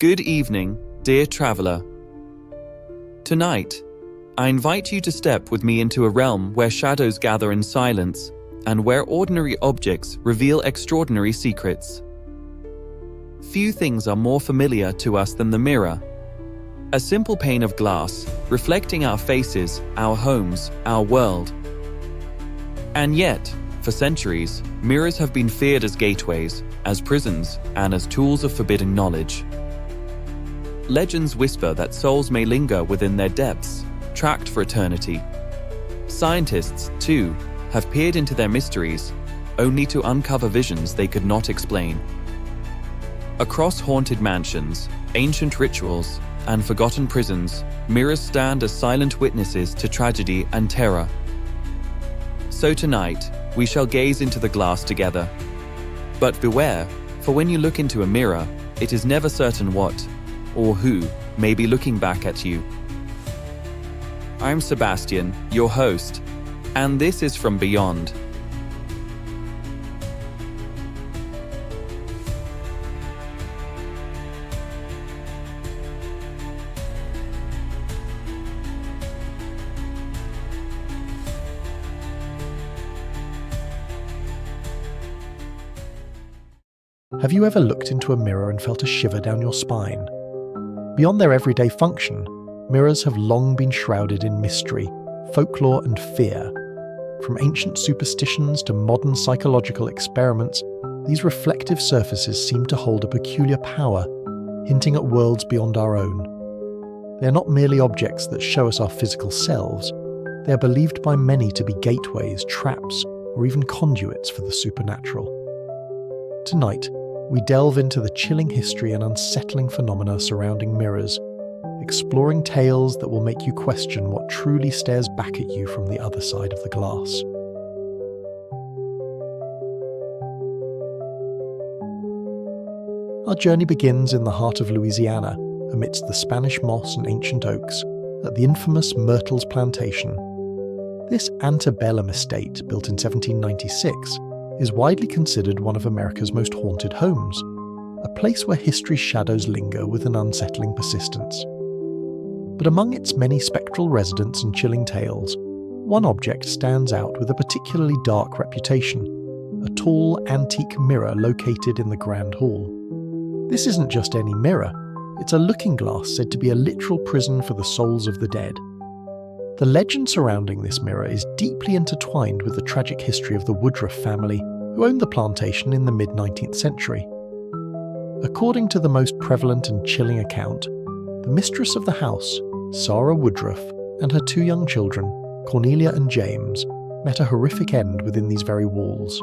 Good evening, dear traveler. Tonight, I invite you to step with me into a realm where shadows gather in silence and where ordinary objects reveal extraordinary secrets. Few things are more familiar to us than the mirror. A simple pane of glass reflecting our faces, our homes, our world. And yet, for centuries, mirrors have been feared as gateways, as prisons, and as tools of forbidden knowledge. Legends whisper that souls may linger within their depths, trapped for eternity. Scientists, too, have peered into their mysteries, only to uncover visions they could not explain. Across haunted mansions, ancient rituals, and forgotten prisons, mirrors stand as silent witnesses to tragedy and terror. So tonight, we shall gaze into the glass together. But beware, for when you look into a mirror, it is never certain what, or who, may be looking back at you. I'm Sebastian, your host, and this is From Beyond. Have you ever looked into a mirror and felt a shiver down your spine? Beyond their everyday function, mirrors have long been shrouded in mystery, folklore and fear. From ancient superstitions to modern psychological experiments, these reflective surfaces seem to hold a peculiar power, hinting at worlds beyond our own. They are not merely objects that show us our physical selves, they are believed by many to be gateways, traps, or even conduits for the supernatural. Tonight, we delve into the chilling history and unsettling phenomena surrounding mirrors, exploring tales that will make you question what truly stares back at you from the other side of the glass. Our journey begins in the heart of Louisiana, amidst the Spanish moss and ancient oaks, at the infamous Myrtles Plantation. This antebellum estate, built in 1796, is widely considered one of America's most haunted homes, a place where history's shadows linger with an unsettling persistence. But among its many spectral residents and chilling tales, one object stands out with a particularly dark reputation, a tall, antique mirror located in the Grand Hall. This isn't just any mirror, it's a looking glass said to be a literal prison for the souls of the dead. The legend surrounding this mirror is deeply intertwined with the tragic history of the Woodruff family, who owned the plantation in the mid-19th century. According to the most prevalent and chilling account, the mistress of the house, Sarah Woodruff, and her two young children, Cornelia and James, met a horrific end within these very walls.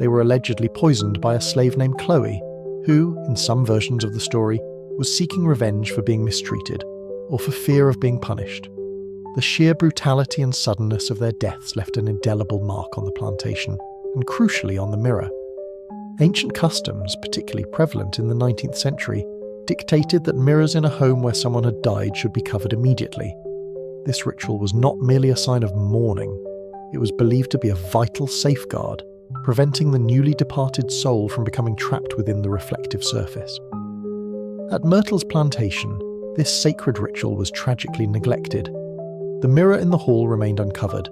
They were allegedly poisoned by a slave named Chloe, who, in some versions of the story, was seeking revenge for being mistreated, or for fear of being punished. The sheer brutality and suddenness of their deaths left an indelible mark on the plantation, and crucially on the mirror. Ancient customs, particularly prevalent in the 19th century, dictated that mirrors in a home where someone had died should be covered immediately. This ritual was not merely a sign of mourning, it was believed to be a vital safeguard, preventing the newly departed soul from becoming trapped within the reflective surface. At Myrtles Plantation, this sacred ritual was tragically neglected. The mirror in the hall remained uncovered,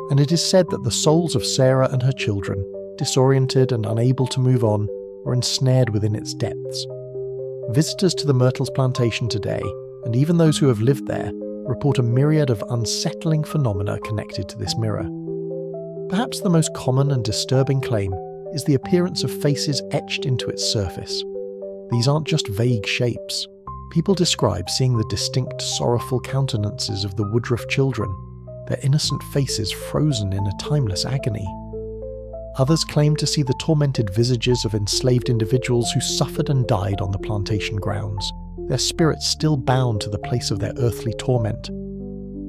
and it is said that the souls of Sarah and her children, disoriented and unable to move on, were ensnared within its depths. Visitors to the Myrtles Plantation today, and even those who have lived there, report a myriad of unsettling phenomena connected to this mirror. Perhaps the most common and disturbing claim is the appearance of faces etched into its surface. These aren't just vague shapes. People describe seeing the distinct, sorrowful countenances of the Woodruff children, their innocent faces frozen in a timeless agony. Others claim to see the tormented visages of enslaved individuals who suffered and died on the plantation grounds, their spirits still bound to the place of their earthly torment.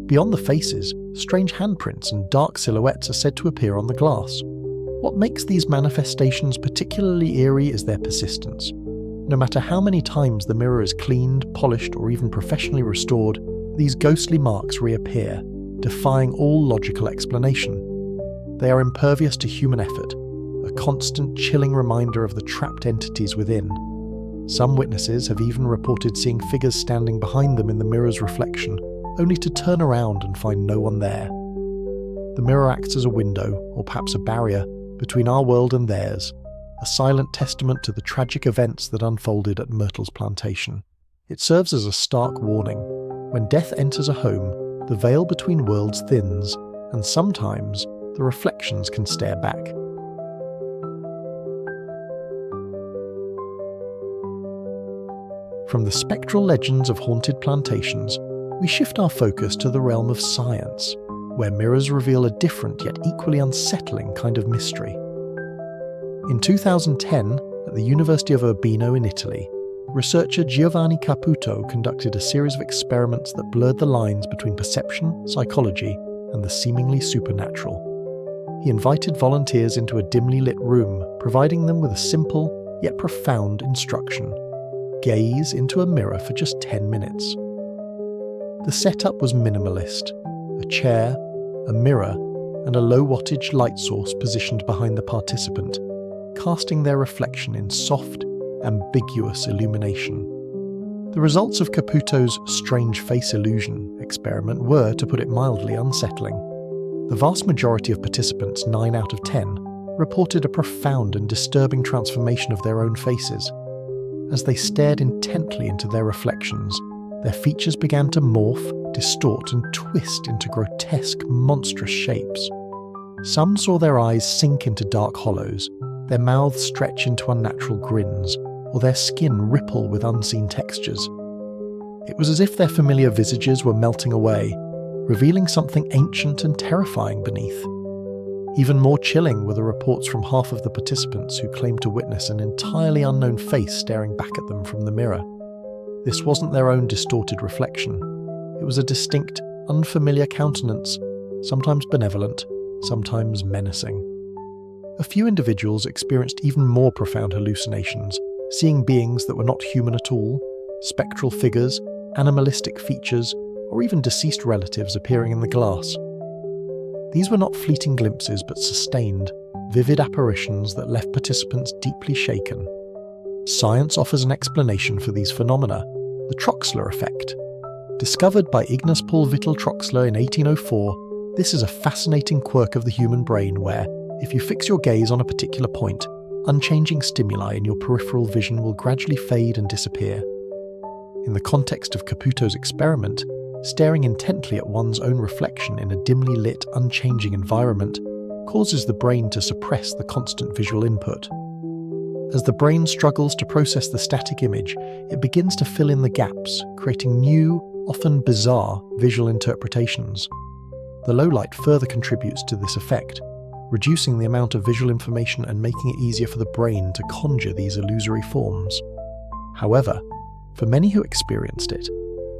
Beyond the faces, strange handprints and dark silhouettes are said to appear on the glass. What makes these manifestations particularly eerie is their persistence. No matter how many times the mirror is cleaned, polished, or even professionally restored, these ghostly marks reappear, defying all logical explanation. They are impervious to human effort, a constant chilling reminder of the trapped entities within. Some witnesses have even reported seeing figures standing behind them in the mirror's reflection, only to turn around and find no one there. The mirror acts as a window, or perhaps a barrier, between our world and theirs, a silent testament to the tragic events that unfolded at Myrtle's plantation. It serves as a stark warning. When death enters a home, the veil between worlds thins, and sometimes the reflections can stare back. From the spectral legends of haunted plantations, we shift our focus to the realm of science, where mirrors reveal a different yet equally unsettling kind of mystery. In 2010, at the University of Urbino in Italy, researcher Giovanni Caputo conducted a series of experiments that blurred the lines between perception, psychology, and the seemingly supernatural. He invited volunteers into a dimly lit room, providing them with a simple yet profound instruction: gaze into a mirror for just 10 minutes. The setup was minimalist: a chair, a mirror, and a low-wattage light source positioned behind the participant, casting their reflection in soft, ambiguous illumination. The results of Caputo's strange face illusion experiment were, to put it mildly, unsettling. The vast majority of participants, 9 out of 10, reported a profound and disturbing transformation of their own faces. As they stared intently into their reflections, their features began to morph, distort, and twist into grotesque, monstrous shapes. Some saw their eyes sink into dark hollows, their mouths stretch into unnatural grins, or their skin ripple with unseen textures. It was as if their familiar visages were melting away, revealing something ancient and terrifying beneath. Even more chilling were the reports from half of the participants who claimed to witness an entirely unknown face staring back at them from the mirror. This wasn't their own distorted reflection. It was a distinct, unfamiliar countenance, sometimes benevolent, sometimes menacing. A few individuals experienced even more profound hallucinations, seeing beings that were not human at all, spectral figures, animalistic features, or even deceased relatives appearing in the glass. These were not fleeting glimpses, but sustained, vivid apparitions that left participants deeply shaken. Science offers an explanation for these phenomena: the Troxler effect. Discovered by Ignaz Paul Vittel Troxler in 1804, this is a fascinating quirk of the human brain where, if you fix your gaze on a particular point, unchanging stimuli in your peripheral vision will gradually fade and disappear. In the context of Caputo's experiment, staring intently at one's own reflection in a dimly lit, unchanging environment causes the brain to suppress the constant visual input. As the brain struggles to process the static image, it begins to fill in the gaps, creating new, often bizarre, visual interpretations. The low light further contributes to this effect, reducing the amount of visual information and making it easier for the brain to conjure these illusory forms. However, for many who experienced it,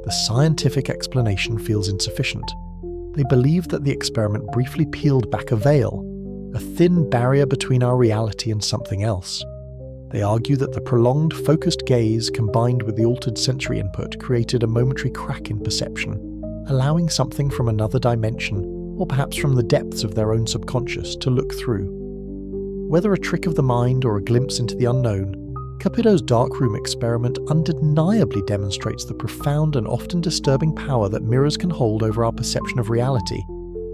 the scientific explanation feels insufficient. They believe that the experiment briefly peeled back a veil, a thin barrier between our reality and something else. They argue that the prolonged, focused gaze combined with the altered sensory input created a momentary crack in perception, allowing something from another dimension, or perhaps from the depths of their own subconscious, to look through. Whether a trick of the mind or a glimpse into the unknown, Caputo's darkroom experiment undeniably demonstrates the profound and often disturbing power that mirrors can hold over our perception of reality,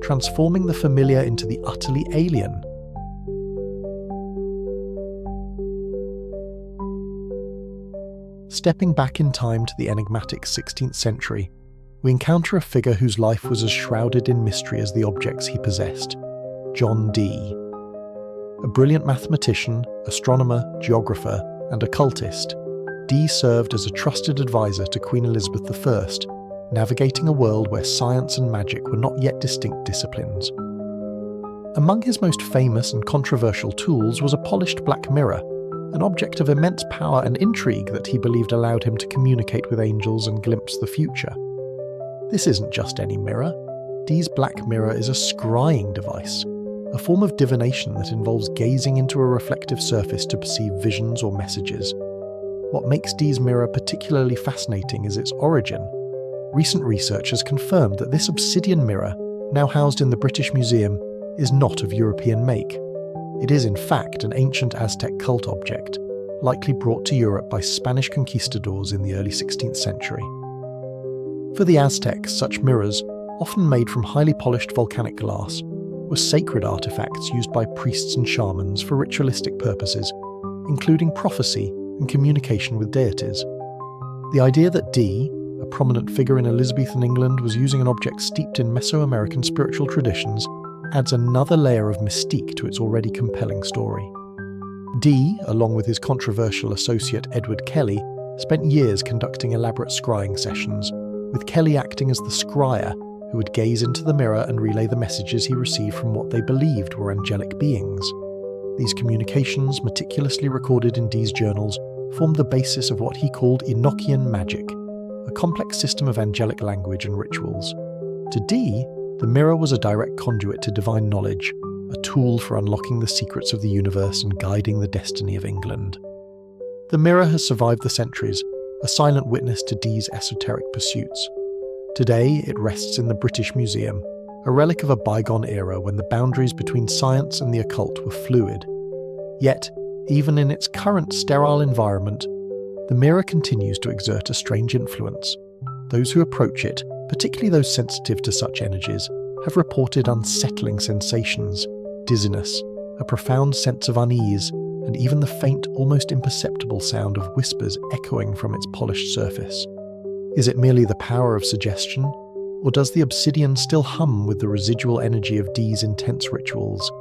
transforming the familiar into the utterly alien. Stepping back in time to the enigmatic 16th century, we encounter a figure whose life was as shrouded in mystery as the objects he possessed: John Dee. A brilliant mathematician, astronomer, geographer, and occultist, Dee served as a trusted advisor to Queen Elizabeth I, navigating a world where science and magic were not yet distinct disciplines. Among his most famous and controversial tools was a polished black mirror, an object of immense power and intrigue that he believed allowed him to communicate with angels and glimpse the future. This isn't just any mirror. Dee's black mirror is a scrying device, a form of divination that involves gazing into a reflective surface to perceive visions or messages. What makes Dee's mirror particularly fascinating is its origin. Recent research has confirmed that this obsidian mirror, now housed in the British Museum, is not of European make. It is in fact an ancient Aztec cult object, likely brought to Europe by Spanish conquistadors in the early 16th century. For the Aztecs, such mirrors, often made from highly polished volcanic glass, were sacred artifacts used by priests and shamans for ritualistic purposes, including prophecy and communication with deities. The idea that Dee, a prominent figure in Elizabethan England, was using an object steeped in Mesoamerican spiritual traditions adds another layer of mystique to its already compelling story. Dee, along with his controversial associate Edward Kelly, spent years conducting elaborate scrying sessions, with Kelly acting as the scryer who would gaze into the mirror and relay the messages he received from what they believed were angelic beings. These communications, meticulously recorded in Dee's journals, formed the basis of what he called Enochian magic, a complex system of angelic language and rituals. To Dee, the mirror was a direct conduit to divine knowledge, a tool for unlocking the secrets of the universe and guiding the destiny of England. The mirror has survived the centuries, a silent witness to Dee's esoteric pursuits. Today, it rests in the British Museum, a relic of a bygone era when the boundaries between science and the occult were fluid. Yet, even in its current sterile environment, the mirror continues to exert a strange influence. Those who approach it, particularly those sensitive to such energies, have reported unsettling sensations, dizziness, a profound sense of unease, and even the faint, almost imperceptible sound of whispers echoing from its polished surface. Is it merely the power of suggestion, or does the obsidian still hum with the residual energy of Dee's intense rituals,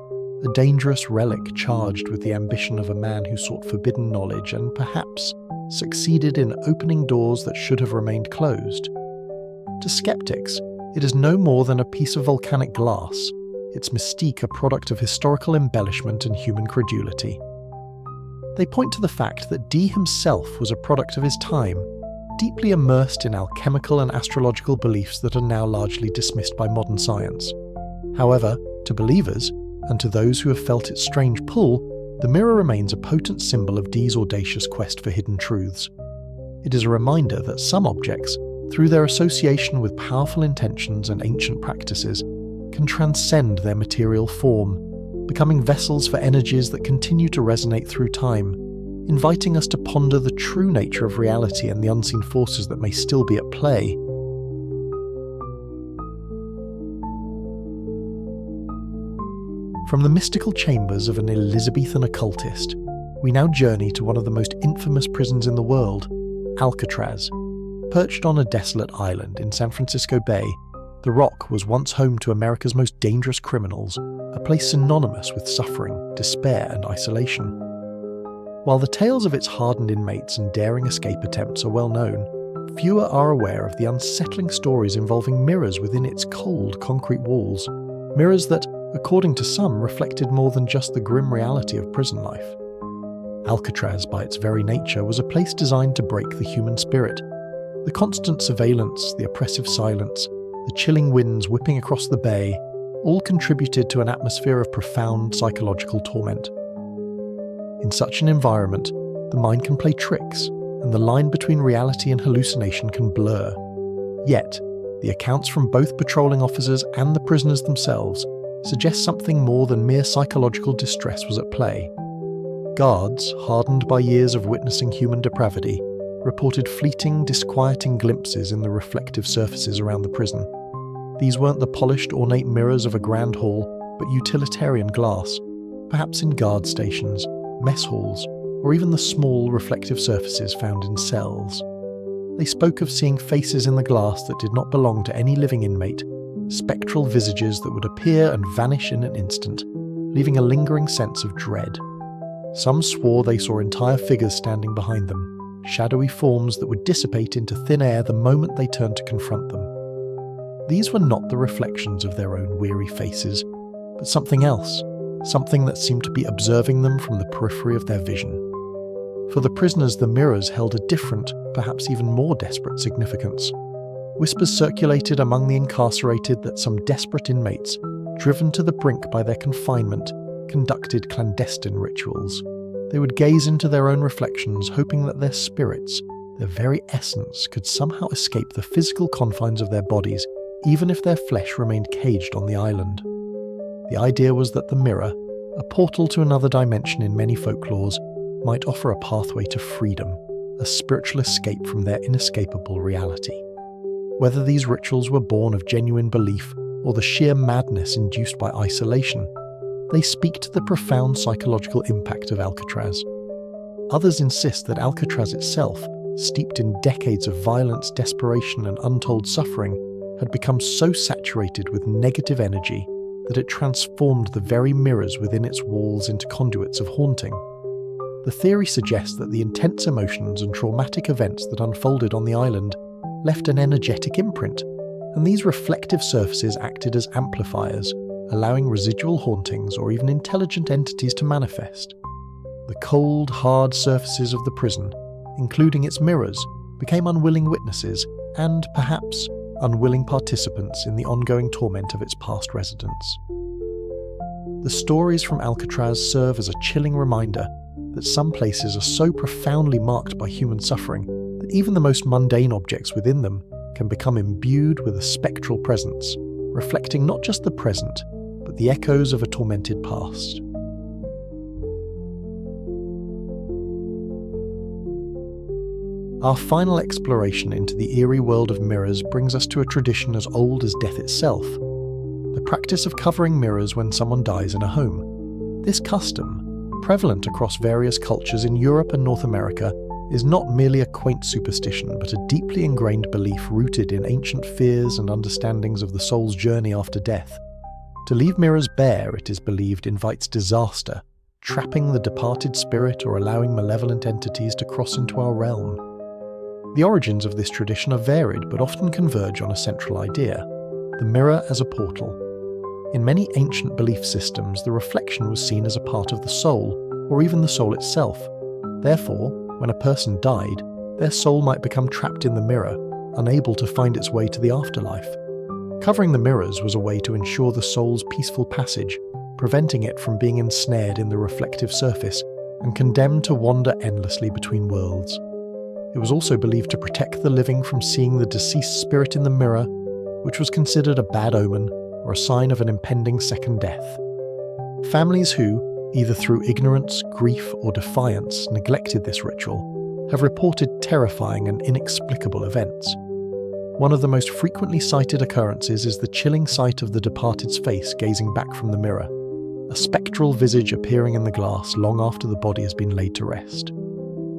a dangerous relic charged with the ambition of a man who sought forbidden knowledge and perhaps succeeded in opening doors that should have remained closed? To skeptics, it is no more than a piece of volcanic glass, its mystique a product of historical embellishment and human credulity. They point to the fact that Dee himself was a product of his time, deeply immersed in alchemical and astrological beliefs that are now largely dismissed by modern science. However, to believers, and to those who have felt its strange pull, the mirror remains a potent symbol of Dee's audacious quest for hidden truths. It is a reminder that some objects, through their association with powerful intentions and ancient practices, can transcend their material form, becoming vessels for energies that continue to resonate through time, inviting us to ponder the true nature of reality and the unseen forces that may still be at play. From the mystical chambers of an Elizabethan occultist, we now journey to one of the most infamous prisons in the world, Alcatraz. Perched on a desolate island in San Francisco Bay, the Rock was once home to America's most dangerous criminals, a place synonymous with suffering, despair, and isolation. While the tales of its hardened inmates and daring escape attempts are well known, fewer are aware of the unsettling stories involving mirrors within its cold concrete walls, mirrors that, according to some, reflected more than just the grim reality of prison life. Alcatraz, by its very nature, was a place designed to break the human spirit. The constant surveillance, the oppressive silence, the chilling winds whipping across the bay, all contributed to an atmosphere of profound psychological torment. In such an environment, the mind can play tricks, and the line between reality and hallucination can blur. Yet, the accounts from both patrolling officers and the prisoners themselves suggest something more than mere psychological distress was at play. Guards, hardened by years of witnessing human depravity, reported fleeting, disquieting glimpses in the reflective surfaces around the prison. These weren't the polished, ornate mirrors of a grand hall, but utilitarian glass, perhaps in guard stations, mess halls, or even the small, reflective surfaces found in cells. They spoke of seeing faces in the glass that did not belong to any living inmate, spectral visages that would appear and vanish in an instant, leaving a lingering sense of dread. Some swore they saw entire figures standing behind them, shadowy forms that would dissipate into thin air the moment they turned to confront them. These were not the reflections of their own weary faces, but something else, something that seemed to be observing them from the periphery of their vision. For the prisoners, the mirrors held a different, perhaps even more desperate significance. Whispers circulated among the incarcerated that some desperate inmates, driven to the brink by their confinement, conducted clandestine rituals. They would gaze into their own reflections, hoping that their spirits, their very essence, could somehow escape the physical confines of their bodies, even if their flesh remained caged on the island. The idea was that the mirror, a portal to another dimension in many folklores, might offer a pathway to freedom, a spiritual escape from their inescapable reality. Whether these rituals were born of genuine belief or the sheer madness induced by isolation, they speak to the profound psychological impact of Alcatraz. Others insist that Alcatraz itself, steeped in decades of violence, desperation, and untold suffering, had become so saturated with negative energy that it transformed the very mirrors within its walls into conduits of haunting. The theory suggests that the intense emotions and traumatic events that unfolded on the island left an energetic imprint, and these reflective surfaces acted as amplifiers, allowing residual hauntings or even intelligent entities to manifest. The cold, hard surfaces of the prison, including its mirrors, became unwilling witnesses and, perhaps, unwilling participants in the ongoing torment of its past residents. The stories from Alcatraz serve as a chilling reminder that some places are so profoundly marked by human suffering that even the most mundane objects within them can become imbued with a spectral presence, reflecting not just the present, but the echoes of a tormented past. Our final exploration into the eerie world of mirrors brings us to a tradition as old as death itself, the practice of covering mirrors when someone dies in a home. This custom, prevalent across various cultures in Europe and North America, is not merely a quaint superstition, but a deeply ingrained belief rooted in ancient fears and understandings of the soul's journey after death. To leave mirrors bare, it is believed, invites disaster, trapping the departed spirit or allowing malevolent entities to cross into our realm. The origins of this tradition are varied but often converge on a central idea: the mirror as a portal. In many ancient belief systems, the reflection was seen as a part of the soul, or even the soul itself. Therefore, when a person died, their soul might become trapped in the mirror, unable to find its way to the afterlife. Covering the mirrors was a way to ensure the soul's peaceful passage, preventing it from being ensnared in the reflective surface and condemned to wander endlessly between worlds. It was also believed to protect the living from seeing the deceased spirit in the mirror, which was considered a bad omen or a sign of an impending second death. Families who, either through ignorance, grief, or defiance, neglected this ritual, have reported terrifying and inexplicable events. One of the most frequently cited occurrences is the chilling sight of the departed's face gazing back from the mirror, a spectral visage appearing in the glass long after the body has been laid to rest.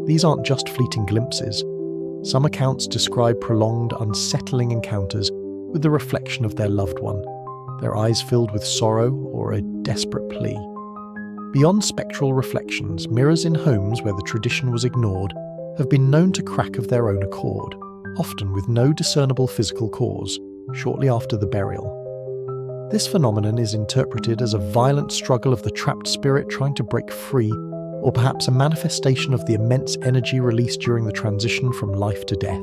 These aren't just fleeting glimpses. Some accounts describe prolonged, unsettling encounters with the reflection of their loved one, their eyes filled with sorrow or a desperate plea. Beyond spectral reflections, mirrors in homes where the tradition was ignored have been known to crack of their own accord, often with no discernible physical cause, shortly after the burial. This phenomenon is interpreted as a violent struggle of the trapped spirit trying to break free, or perhaps a manifestation of the immense energy released during the transition from life to death.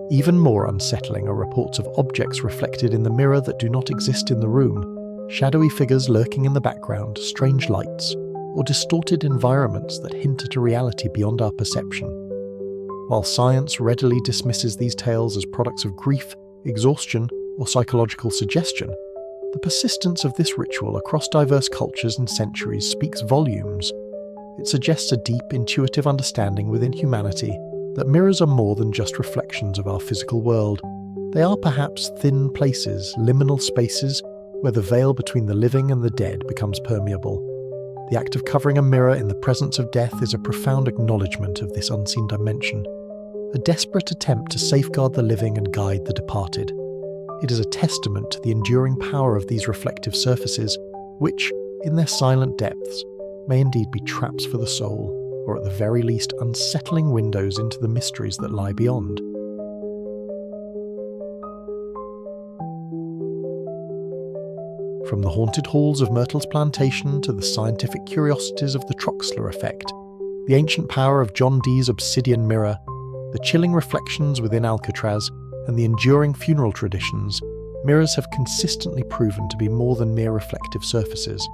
Even more unsettling are reports of objects reflected in the mirror that do not exist in the room, shadowy figures lurking in the background, strange lights, or distorted environments that hint at a reality beyond our perception. While science readily dismisses these tales as products of grief, exhaustion, or psychological suggestion, the persistence of this ritual across diverse cultures and centuries speaks volumes. It suggests a deep, intuitive understanding within humanity that mirrors are more than just reflections of our physical world. They are perhaps thin places, liminal spaces, where the veil between the living and the dead becomes permeable. The act of covering a mirror in the presence of death is a profound acknowledgement of this unseen dimension, a desperate attempt to safeguard the living and guide the departed. It is a testament to the enduring power of these reflective surfaces, which, in their silent depths, may indeed be traps for the soul, or at the very least unsettling windows into the mysteries that lie beyond. From the haunted halls of Myrtle's plantation to the scientific curiosities of the Troxler effect, the ancient power of John Dee's obsidian mirror, the chilling reflections within Alcatraz, and the enduring funeral traditions, mirrors have consistently proven to be more than mere reflective surfaces.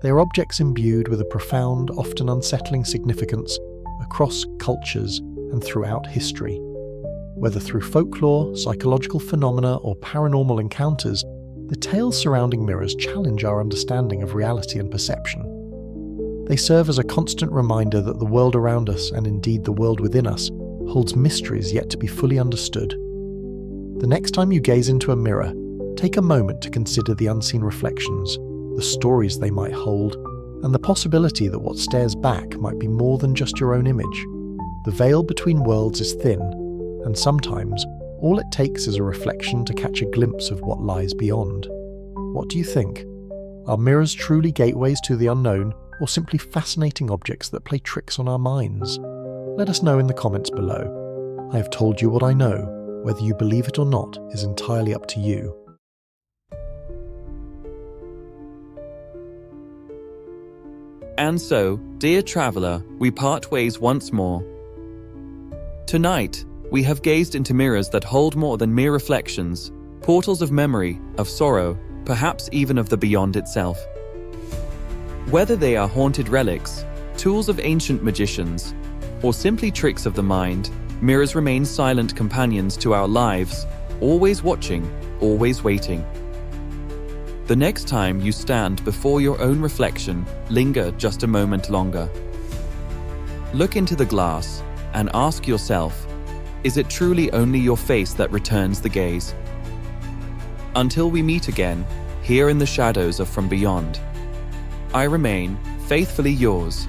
They are objects imbued with a profound, often unsettling significance across cultures and throughout history. Whether through folklore, psychological phenomena, or paranormal encounters, the tales surrounding mirrors challenge our understanding of reality and perception. They serve as a constant reminder that the world around us, and indeed the world within us, holds mysteries yet to be fully understood. The next time you gaze into a mirror, take a moment to consider the unseen reflections, the stories they might hold, and the possibility that what stares back might be more than just your own image. The veil between worlds is thin, and sometimes all it takes is a reflection to catch a glimpse of what lies beyond. What do you think? Are mirrors truly gateways to the unknown, or simply fascinating objects that play tricks on our minds? Let us know in the comments below. I have told you what I know. Whether you believe it or not is entirely up to you. And so, dear traveller, we part ways once more. Tonight, we have gazed into mirrors that hold more than mere reflections, portals of memory, of sorrow, perhaps even of the beyond itself. Whether they are haunted relics, tools of ancient magicians, or simply tricks of the mind, mirrors remain silent companions to our lives, always watching, always waiting. The next time you stand before your own reflection, linger just a moment longer. Look into the glass and ask yourself, is it truly only your face that returns the gaze? Until we meet again, here in the shadows of From Beyond, I remain faithfully yours,